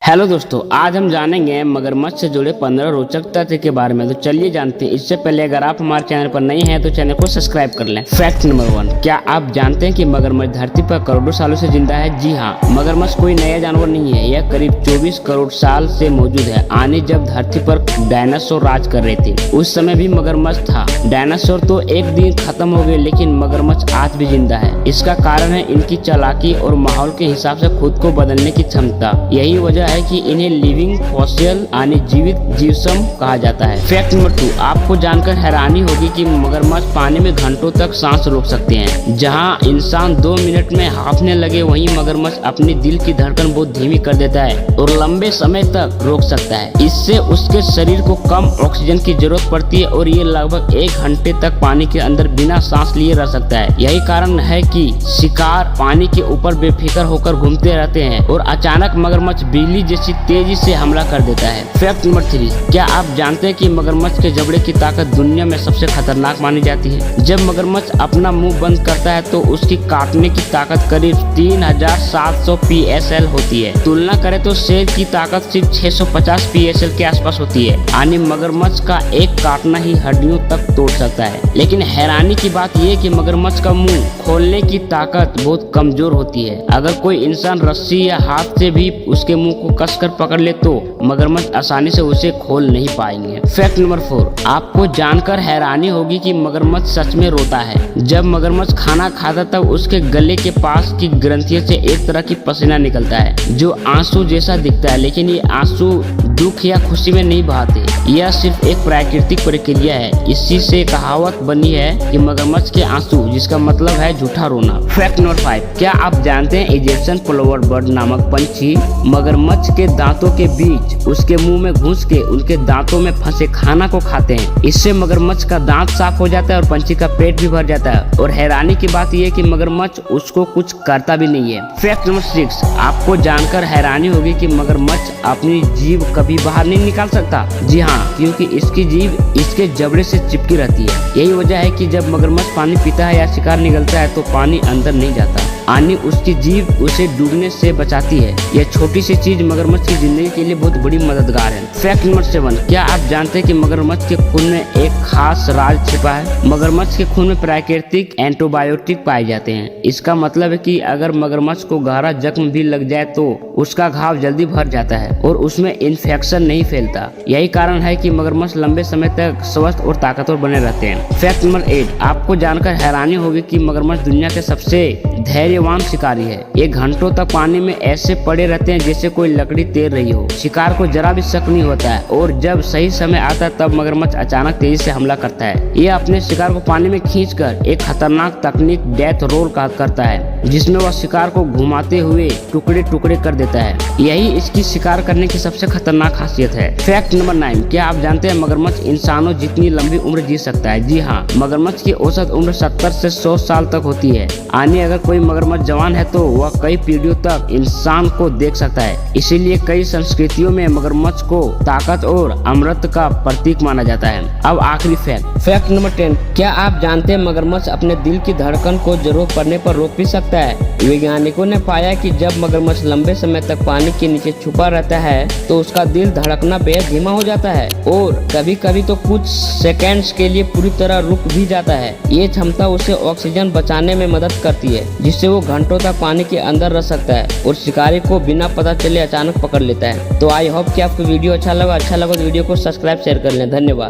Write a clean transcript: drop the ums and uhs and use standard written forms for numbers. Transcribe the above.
Hello दोस्तों, आज हम जानेंगे मगरमच्छ से जुड़े 15 रोचक तथ्य के बारे में। तो चलिए जानते हैं। इससे पहले अगर आप हमारे चैनल पर नए हैं तो चैनल को सब्सक्राइब कर लें। फैक्ट नंबर 1, क्या आप जानते हैं कि मगरमच्छ धरती पर करोड़ों सालों से जिंदा है? जी हाँ, मगरमच्छ कोई नया जानवर नहीं है। यह करीब 24 करोड़ साल से मौजूद है। आने जब धरती पर डायनासोर राज कर रहे थे उस समय भी मगरमच्छ था। डायनासोर तो एक दिन खत्म हो गए, लेकिन मगरमच्छ आज भी जिंदा है। इसका कारण है इनकी चालाकी और माहौल के हिसाब से खुद को बदलने की क्षमता। यही वजह है कि इन्हें लिविंग फॉसिल यानी जीवित जीवसम कहा जाता है। फैक्ट नंबर 2, आपको जानकर हैरानी होगी कि मगरमच्छ पानी में घंटों तक सांस रोक सकते हैं। जहां इंसान 2 मिनट में हांफने लगे, वहीं मगरमच्छ अपनी दिल की धड़कन बहुत धीमी कर देता है और लंबे समय तक रोक सकता है। इससे उसके शरीर को कम ऑक्सीजन की जरूरत पड़ती है और ये लगभग 1 घंटे तक पानी के अंदर बिना सांस लिए रह सकता है। यही कारण है कि शिकार पानी के ऊपर बेफिक्र होकर घूमते रहते हैं और अचानक मगरमच्छ बिजली जैसी तेजी से हमला कर देता है। फैक्ट नंबर 3, क्या आप जानते हैं कि मगरमच्छ के जबड़े की ताकत दुनिया में सबसे खतरनाक मानी जाती है? जब मगरमच्छ अपना मुंह बंद करता है तो उसकी काटने की ताकत करीब 3700 PSL होती है। तुलना करें तो शेर की ताकत सिर्फ 650 PSL के आसपास होती है। यानी मगरमच्छ का एक काटना ही हड्डियों तक तोड़ सकता है। लेकिन हैरानी की बात यह कि मगरमच्छ का मुंह खोलने की ताकत बहुत कमजोर होती है। अगर कोई इंसान रस्सी या हाथ से भी उसके मुंह को कसकर पकड़ ले तो मगरमच्छ आसानी से उसे खोल नहीं पाएंगे। फैक्ट नंबर 4, आपको जानकर हैरानी होगी कि मगरमच्छ सच में रोता है। जब मगरमच्छ खाना खाता तब उसके गले के पास की ग्रंथियों से एक तरह की पसीना निकलता है जो आंसू जैसा दिखता है, लेकिन ये आंसू दुख या खुशी में नहीं बहाते। यह सिर्फ एक प्राकृतिक प्रक्रिया है। इसी से कहावत बनी है कि मगरमच्छ के आंसू, जिसका मतलब है झूठा रोना। फैक्ट नंबर 5, क्या आप जानते हैं इजिप्शियन फ्लावर बर्ड नामक पंछी मगरमच्छ के दांतों के बीच उसके मुंह में घुस के उनके दांतों में फंसे खाना को खाते हैं। इससे मगरमच्छ का दांत साफ हो जाता है और पंछी का पेट भी भर जाता है। और हैरानी की बात यह है कि मगरमच्छ उसको कुछ करता भी नहीं है। फैक्ट नंबर 6, आपको जानकर हैरानी होगी कि मगरमच्छ अपनी जीभ कभी बाहर नहीं निकाल सकता। जी हाँ, क्योंकि इसकी जीभ इसके जबड़े से चिपकी रहती है। यही वजह है कि जब मगरमच्छ पानी पीता है या शिकार निकलता है तो पानी अंदर नहीं जाता, यानी उसकी जीभ उसे डूबने से बचाती है। यह छोटी सी चीज मगरमच्छ की जिंदगी के लिए बहुत बड़ी मददगार है। फैक्ट नंबर 7, क्या आप जानते हैं कि मगरमच्छ के खून में एक खास राज छिपा है? मगरमच्छ के खून में प्राकृतिक एंटीबायोटिक पाए जाते हैं। इसका मतलब है कि अगर मगरमच्छ को गहरा जख्म भी लग जाए तो उसका घाव जल्दी भर जाता है और उसमें इन्फेक्शन नहीं फैलता। यही कारण है कि मगरमच्छ लंबे समय तक स्वस्थ और ताकतवर बने रहते हैं। फैक्ट नंबर 8, आपको जानकर हैरानी होगी कि मगरमच्छ दुनिया के सबसे धैर्यवान शिकारी है। ये घंटों तक पानी में ऐसे पड़े रहते हैं जैसे कोई लकड़ी तैर रही हो। शिकार को जरा भी शक नहीं होता है और जब सही समय आता है तब मगरमच्छ अचानक तेजी से हमला करता है। ये अपने शिकार को पानी में खींचकर एक खतरनाक तकनीक डेथ रोल करता है, जिसमें वह शिकार को घुमाते हुए टुकड़े टुकड़े कर देता है। यही इसकी शिकार करने की सबसे खतरनाक खासियत है। फैक्ट नंबर 9, क्या आप जानते हैं मगरमच्छ इंसानों जितनी लंबी उम्र जी सकता है? जी हाँ, मगरमच्छ की औसत उम्र 70 से 100 साल तक होती है। यानी अगर कोई मगरमच्छ जवान है तो वह कई पीढ़ियों तक इंसान को देख सकता है। इसीलिए कई संस्कृतियों में मगरमच्छ को ताकत और अमृत का प्रतीक माना जाता है। अब आखिरी फैक्ट नंबर 10, क्या आप जानते हैं मगरमच्छ अपने दिल की धड़कन को जरूरत पड़ने पर रोक भी सकता है? वैज्ञानिकों ने पाया कि जब मगरमच्छ लंबे समय तक पानी के नीचे छुपा रहता है तो उसका दिल धड़कना बेहद धीमा हो जाता है और कभी कभी तो कुछ सेकेंड्स के लिए पूरी तरह रुक भी जाता है। ये क्षमता उसे ऑक्सीजन बचाने में मदद करती है, जिससे वो घंटों तक पानी के अंदर रह सकता है और शिकारी को बिना पता चले अचानक पकड़ लेता है। तो आई होप कि आपको वीडियो अच्छा लगा तो वीडियो को सब्सक्राइब शेयर कर लें। धन्यवाद।